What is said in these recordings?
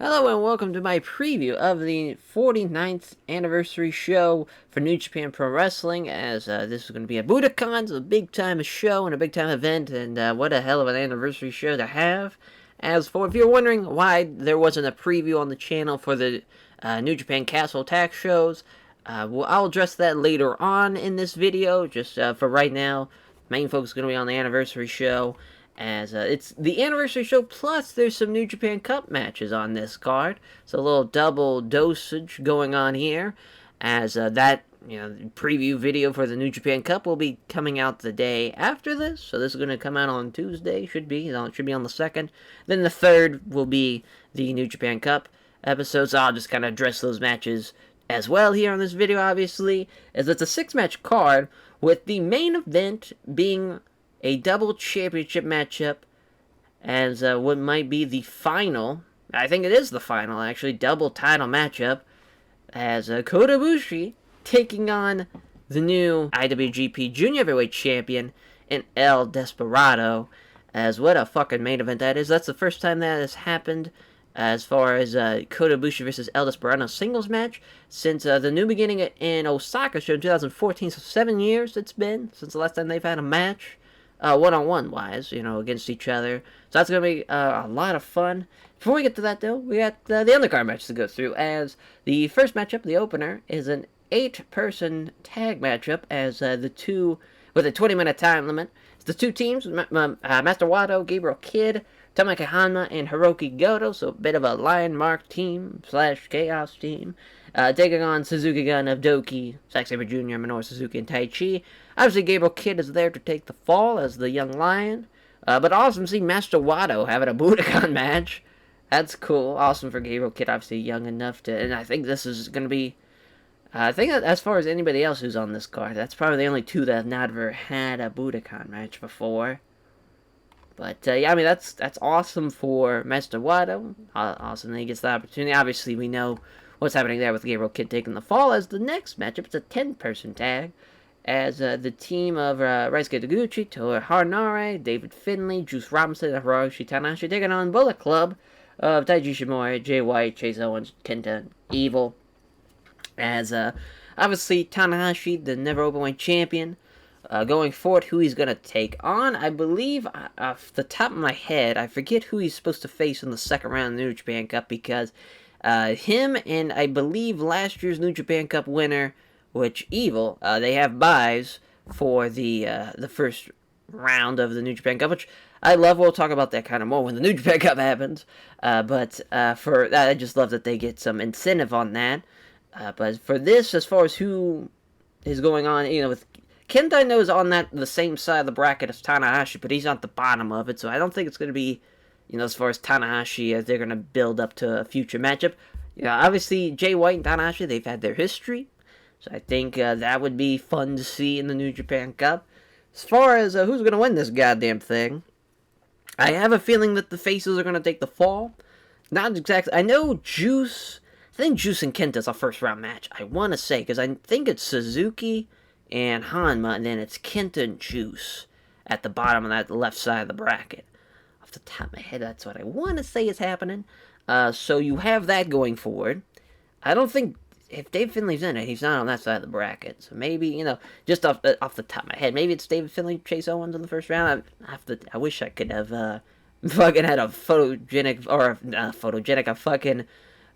Hello and welcome to my preview of the 49th anniversary show for New Japan Pro Wrestling, as this is going to be a Budokan, so a big time show and a big time event, and what a hell of an anniversary show to have. As for, if you're wondering why there wasn't a preview on the channel for the New Japan Castle Attack shows, well, I'll address that later on in this video. Just for right now, main focus is going to be on the anniversary show, as it's the anniversary show, plus there's some New Japan Cup matches on this card. So a little double dosage going on here, as that preview video for the New Japan Cup will be coming out the day after this. So this is going to come out on Tuesday. It should be on the 2nd. Then the 3rd will be the New Japan Cup episode. So I'll just kind of address those matches as well here on this video, obviously, as it's a 6-match card with the main event being a double championship matchup, as what might be the final, I think it is the final actually, double title matchup, as Kota Ibushi taking on the new IWGP Junior Heavyweight Champion in El Desperado. As what a fucking main event that is. That's the first time that has happened as far as Kota Ibushi versus El Desperado singles match since the New Beginning in Osaka show in 2014. So 7 years it's been since the last time they've had a match. One-on-one wise, against each other. So that's going to be a lot of fun. Before we get to that, though, we got the undercard match to go through, as the first matchup, the opener, is an 8-person tag matchup, as with a 20-minute time limit. It's the two teams, Master Wato, Gabriel Kidd, Tomoaki Hanma, and Hiroki Goto, so a bit of a Lion Mark team / Chaos team. Taking on Suzuki Gun of Doki, Zack Sabre Jr., Minoru Suzuki, and Tai Chi. Obviously, Gabriel Kidd is there to take the fall as the young lion. But awesome to see Master Wato having a Budokan match. That's cool. Awesome for Gabriel Kidd, obviously young enough to... And I think this is going to be... I think that as far as anybody else who's on this card, that's probably the only two that have never had a Budokan match before. But, yeah, I mean, that's awesome for Master Wato. Awesome that he gets the opportunity. Obviously, we know what's happening there with Gabriel Kidd taking the fall, as the next matchup, it's a 10-person tag, as the team of Ryusuke Taguchi, Toa Haranare, David Finlay, Juice Robinson, and Hiroshi Tanahashi taking on Bullet Club of Taiji Shimori, Jay White, Chase Owens, Kenta, Evil, as obviously Tanahashi, the never openweight champion, going forward, who he's going to take on. I believe, off the top of my head, I forget who he's supposed to face in the second round of the New Japan Cup, because him and I believe last year's New Japan Cup winner, which Evil, they have buys for the first round of the New Japan Cup, which I love. We'll talk about that kind of more when the New Japan Cup happens. But for that, I just love that they get some incentive on that. But for this, as far as who is going on, with Kenta, I know is on the same side of the bracket as Tanahashi, but he's on the bottom of it, so I don't think it's going to be, as far as Tanahashi, as they're going to build up to a future matchup. Obviously, Jay White and Tanahashi, they've had their history, so I think that would be fun to see in the New Japan Cup. As far as who's going to win this goddamn thing, I have a feeling that the faces are going to take the fall. Not exactly. I know Juice, I think Juice and Kenta's a first round match, I want to say, because I think it's Suzuki and Hanma, and then it's Kenta and Juice at the bottom of that left side of the bracket. Off the top of my head, that's what I want to say is happening. So you have that going forward. I don't think, if Dave Finlay's in it, he's not on that side of the bracket. So maybe, just off the top of my head, maybe it's David Finlay, Chase Owens in the first round. I wish I could have fucking had a fucking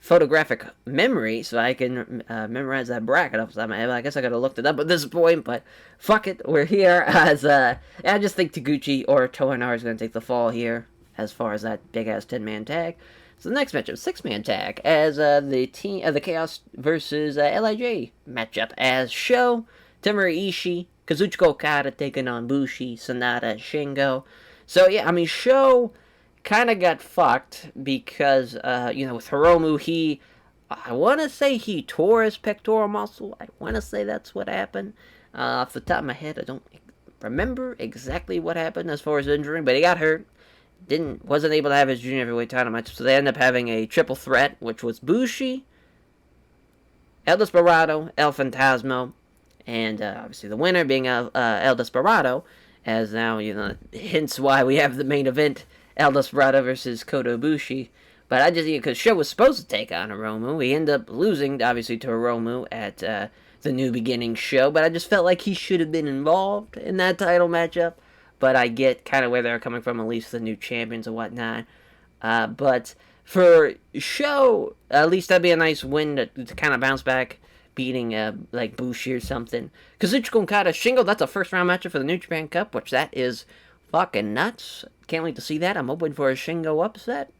photographic memory so I can memorize that bracket off the top of my head. I guess I could have looked it up at this point, but fuck it, we're here. As I just think Taguchi or Toa Haranare is going to take the fall here as far as that big-ass 10-man tag. So the next matchup, 6-man tag, as the team of the Chaos versus LIJ matchup, as Sho, Tomohiro Ishii, Kazuchika Okada taking on Bushi, Sanada, and Shingo. So yeah, I mean, Sho kind of got fucked because, with Hiromu, I want to say he tore his pectoral muscle. I want to say that's what happened. Off the top of my head, I don't remember exactly what happened as far as injury, but he got hurt. Wasn't able to have his junior heavyweight title match, so they ended up having a triple threat, which was Bushi, El Desperado, El Fantasma, and obviously the winner being El Desperado, as now, hence why we have the main event, El Desperado versus Kota Ibushi. But I just, because Sho was supposed to take on Hiromu. He ended up losing, obviously, to Hiromu at the New Beginning show. But I just felt like he should have been involved in that title matchup. But I get kind of where they're coming from, at least the new champions and whatnot. But for Sho, at least that'd be a nice win to kind of bounce back, beating like Bushi or something. Kazuchika Okada Shingo, that's a first round matchup for the New Japan Cup, which that is fucking nuts. Can't wait to see that. I'm hoping for a Shingo upset.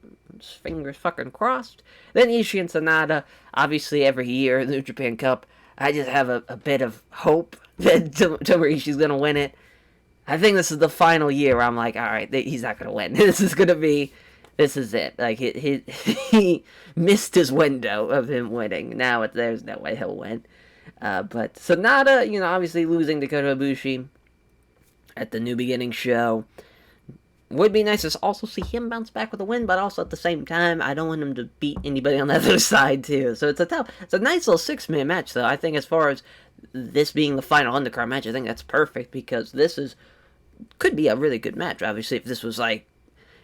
Fingers fucking crossed. Then Ishii and Sanada, obviously every year, the New Japan Cup, I just have a bit of hope that to where Ishii's going to win it. I think this is the final year where I'm like, alright, he's not going to win. This is it. Like, he missed his window of him winning. Now there's no way he'll win. But Sanada, obviously losing to Kota Ibushi at the New Beginning show. Would be nice to also see him bounce back with a win, but also at the same time, I don't want him to beat anybody on the other side, too. So it's a nice little 6-man match, though. I think as far as this being the final undercard match, I think that's perfect, because could be a really good match. Obviously, if this was if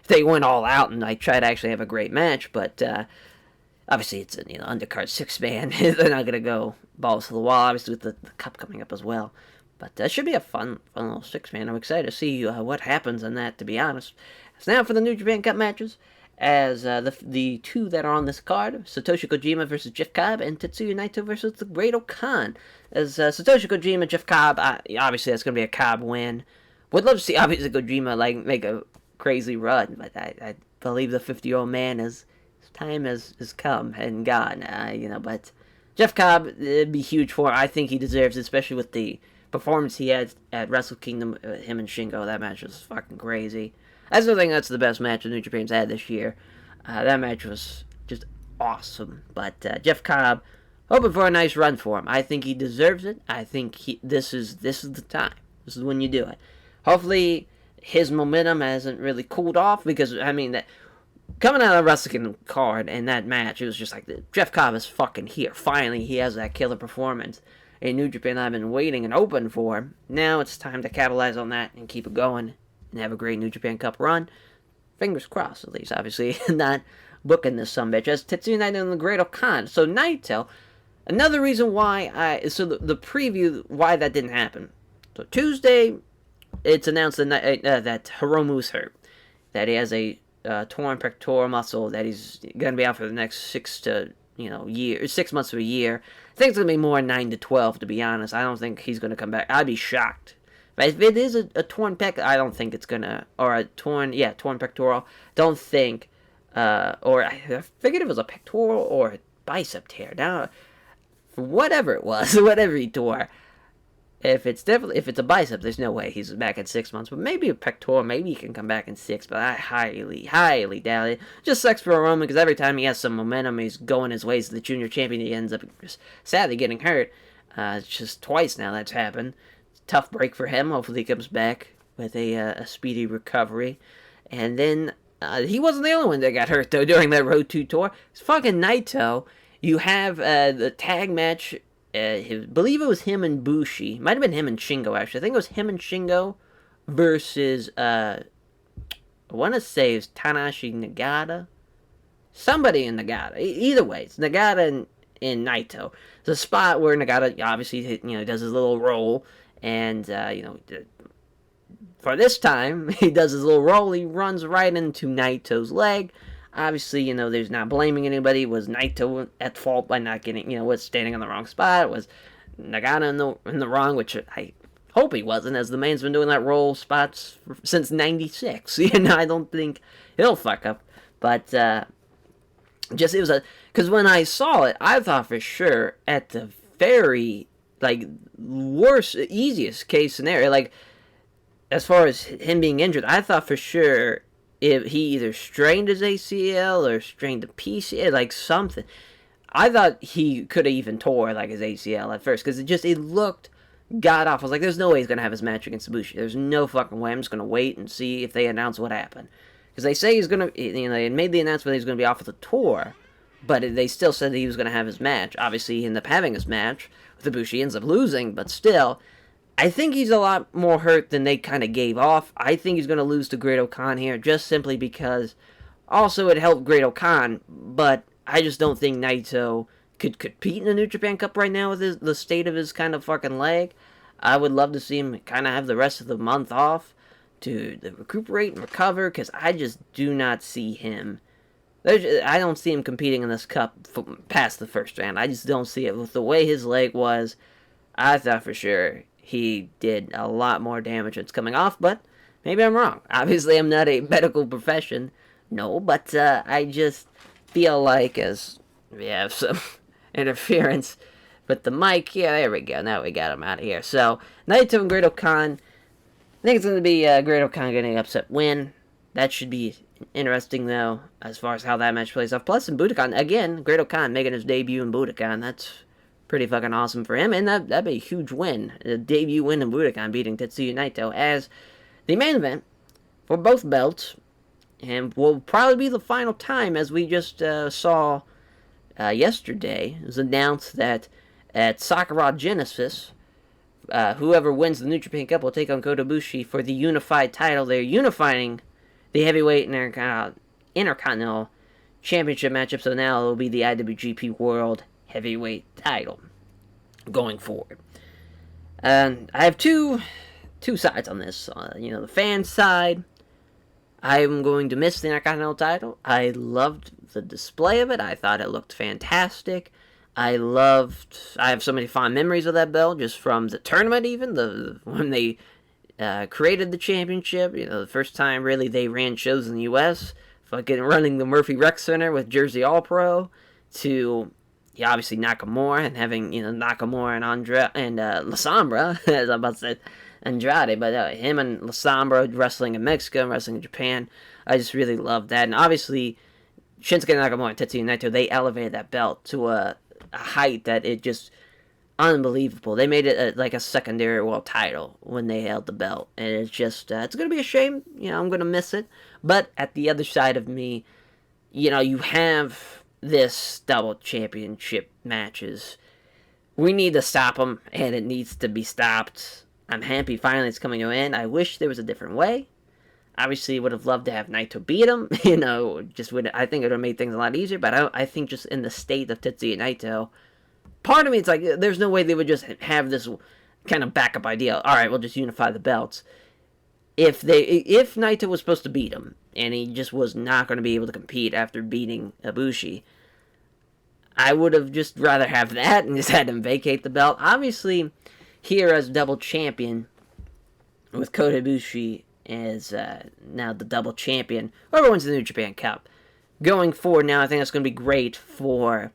they went all out and try to actually have a great match, but obviously it's an undercard 6-man. They're not going to go balls to the wall, obviously, with the cup coming up as well. But that should be a fun little 6-man. I'm excited to see what happens on that, to be honest. So now for the New Japan Cup matches, as the two that are on this card, Satoshi Kojima versus Jeff Cobb, and Tetsuya Naito versus the Great Okan. As Satoshi Kojima, Jeff Cobb, obviously that's going to be a Cobb win. Would love to see, obviously, Kojima make a crazy run, but I believe the 50-year-old man his time has come and gone, but Jeff Cobb, it'd be huge for him. I think he deserves it, especially with the performance he had at Wrestle Kingdom, him and Shingo. That match was fucking crazy. I still think that's the best match New Japan's had this year. That match was just awesome. But Jeff Cobb, hoping for a nice run for him. I think he deserves it. I think this is the time. This is when you do it. Hopefully his momentum hasn't really cooled off, because coming out of the Wrestle Kingdom card and that match, it was just like, Jeff Cobb is fucking here. Finally, he has that killer performance in New Japan I've been waiting and hoping for. Now it's time to capitalize on that and keep it going and have a great New Japan Cup run. Fingers crossed, at least. Obviously, not booking this sumbitch as Tetsuya Naito and the Great Okan. So Naito, another reason why the preview, why that didn't happen. So Tuesday, it's announced that Hiromu's hurt. That he has a torn pectoral muscle, that he's going to be out for the next 6 months to a year. I think it's going to be more 9 to 12, to be honest. I don't think he's going to come back. I'd be shocked. But if it is a torn pec, I don't think it's going to, or a torn pectoral, don't think, or I figured it was a pectoral or a bicep tear. Now, whatever it was, whatever he tore, if it's a bicep, there's no way he's back in 6 months. But maybe a pectoral, maybe he can come back in 6. But I highly, highly doubt it. Just sucks for Roman, because every time he has some momentum, he's going his ways to the junior champion. He ends up just sadly getting hurt. It's just twice now that's happened. It's a tough break for him. Hopefully he comes back with a speedy recovery. And then he wasn't the only one that got hurt though during that Road 2 tour. It's fucking Naito. You have the tag match. I believe it was him and Bushi. Might have been him and Shingo, actually. I think it was him and Shingo versus, I want to say it was Tanahashi Nagata. Somebody in Nagata. Either way, it's Nagata and Naito. It's a spot where Nagata, obviously, does his little roll. And, for this time, he does his little roll. He runs right into Naito's leg. Obviously, there's not blaming anybody. Was Naito at fault by not getting, was standing on the wrong spot? Was Nagata in the wrong? Which I hope he wasn't, as the man's been doing that roll spots since '96. I don't think he'll fuck up. But it was because when I saw it, I thought for sure at the very worst, easiest case scenario, as far as him being injured, I thought for sure if he either strained his ACL or strained the PCL, something. I thought he could have even tore his ACL at first, because it looked god awful. I was like, there's no way he's gonna have his match against Ibushi. There's no fucking way. I'm just gonna wait and see if they announce what happened, because they say he's gonna, they made the announcement that he's gonna be off of the tour, but they still said that he was gonna have his match. Obviously, he ended up having his match with Ibushi. He ends up losing, but still, I think he's a lot more hurt than they kind of gave off. I think he's going to lose to Great Okan here, just simply because Also, it helped Great Khan, but I just don't think Naito could compete in the New Japan Cup right now with the state of his kind of fucking leg. I would love to see him kind of have the rest of the month off to recuperate and recover, because I just do not see him. I don't see him competing in this cup past the first round. I just don't see it. With the way his leg was, I thought for sure he did a lot more damage that's coming off, but maybe I'm wrong. Obviously, I'm not a medical profession, no, but I just feel like as we have some interference with the mic. Yeah, there we go. Now we got him out of here. So, Naito and Great Khan. I think it's going to be Great Khan getting an upset win. That should be interesting, though, as far as how that match plays off. Plus, in Budokan, again, Great Khan making his debut in Budokan. That's pretty fucking awesome for him, and that'd be a huge win. A debut win in Budokan, beating Tetsuya Naito as the main event for both belts, and will probably be the final time, as we just saw yesterday. It was announced that at Sakura Genesis, whoever wins the New Japan Cup will take on Kota Ibushi for the unified title. They're unifying the heavyweight and intercontinental championship matchup, so now it will be the IWGP World Heavyweight title going forward. And I have two sides on this. The fan side, I'm going to miss the Intercontinental title. I loved the display of it. I thought it looked fantastic. I have so many fond memories of that belt, just from the tournament even, when they created the championship. The first time really they ran shows in the U.S., fucking running the Murphy Rec Center with Jersey All-Pro, to obviously Nakamura, and having Nakamura and Andrade and La Sombra, as I'm about to say Andrade, but him and La Sombra wrestling in Mexico and wrestling in Japan. I just really loved that, and obviously Shinsuke Nakamura and Tetsuya Naito, they elevated that belt to a height that it just unbelievable. They made it like a secondary world title when they held the belt, and it's just it's gonna be a shame. I'm gonna miss it. But at the other side of me, you have this double championship matches. We need to stop them, and it needs to be stopped. I'm happy finally it's coming to an end. I wish there was a different way. Obviously, would have loved to have Naito beat him. I think it would have made things a lot easier. But I think just in the state of Tetsuya Naito, part of me, it's like, there's no way they would just have this kind of backup idea. All right, we'll just unify the belts. If Naito was supposed to beat him, and he just was not going to be able to compete after beating Ibushi, I would have just rather have that and just had him vacate the belt. Obviously, here as double champion, with Kota Ibushi as now the double champion, whoever wins the New Japan Cup, going forward now, I think that's going to be great for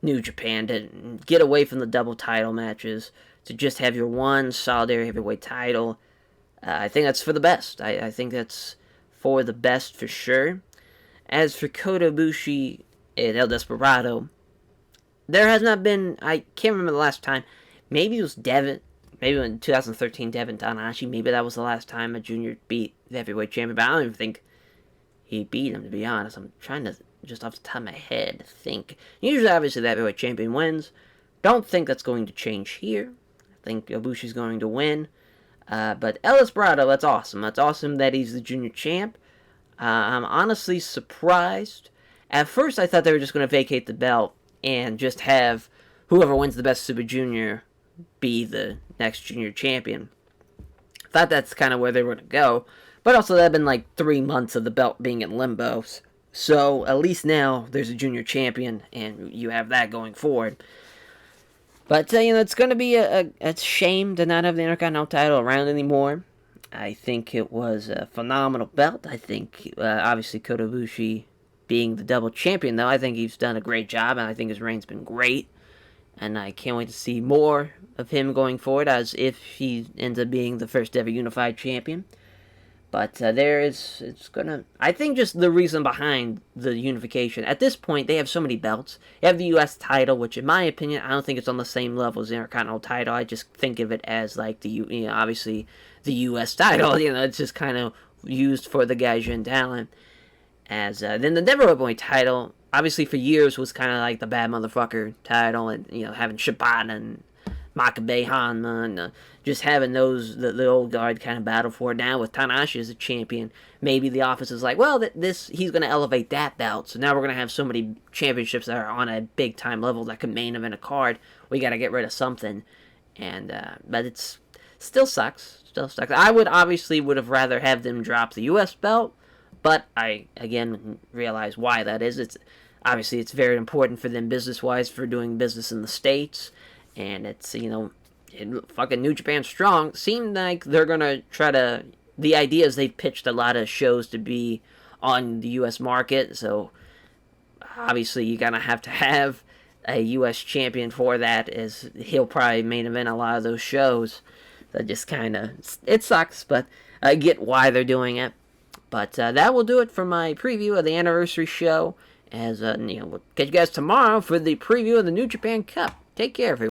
New Japan to get away from the double title matches, to just have your one solitary heavyweight title. I think that's for the best. I think that's for the best for sure. As for Kota Ibushi and El Desperado, there has not been, I can't remember the last time, maybe it was Devin, maybe in 2013 Devin Tanahashi, maybe that was the last time a junior beat the heavyweight champion, but I don't even think he beat him, to be honest. I'm trying to, just off the top of my head, think. Usually, obviously, the heavyweight champion wins. Don't think that's going to change here. I think Ibushi's going to win. But El Desperado, that's awesome. That's awesome that he's the junior champ. I'm honestly surprised. At first, I thought they were just going to vacate the belt and just have whoever wins the best Super Junior be the next junior champion. Thought that's kind of where they were going to go. But also, that had been like 3 months of the belt being in limbo. So, at least now, there's a junior champion, and you have that going forward. But, it's going to be a shame to not have the Intercontinental title around anymore. I think it was a phenomenal belt. I think, obviously, Kota Ibushi being the double champion, though, I think he's done a great job, and I think his reign's been great. And I can't wait to see more of him going forward, as if he ends up being the first ever unified champion. But I think just the reason behind the unification, at this point, they have so many belts. They have the U.S. title, which in my opinion, I don't think it's on the same level as the Intercontinental title. I just think of it as like obviously the U.S. title, it's just kind of used for the Gaijin talent. As then the Never Openweight title, obviously for years was kind of like the bad motherfucker title, and having Shibata and Makabe Hanma, and just having the old guard kind of battle for it. Now with Tanahashi as a champion, maybe the office is like, well, he's going to elevate that belt, so now we're going to have so many championships that are on a big time level that could main event a card. We got to get rid of something, and but it's still sucks. Still sucks. I would have rather have them drop the U.S. belt, but I again realize why that is. It's very important for them business wise for doing business in the States. And it's, fucking New Japan Strong seemed like they're going to try to... The idea is they've pitched a lot of shows to be on the U.S. market, so obviously you're going to have a U.S. champion for that, as he'll probably main event a lot of those shows. That just kind of... It sucks, but I get why they're doing it. But that will do it for my preview of the anniversary show. As we'll catch you guys tomorrow for the preview of the New Japan Cup. Take care, everyone.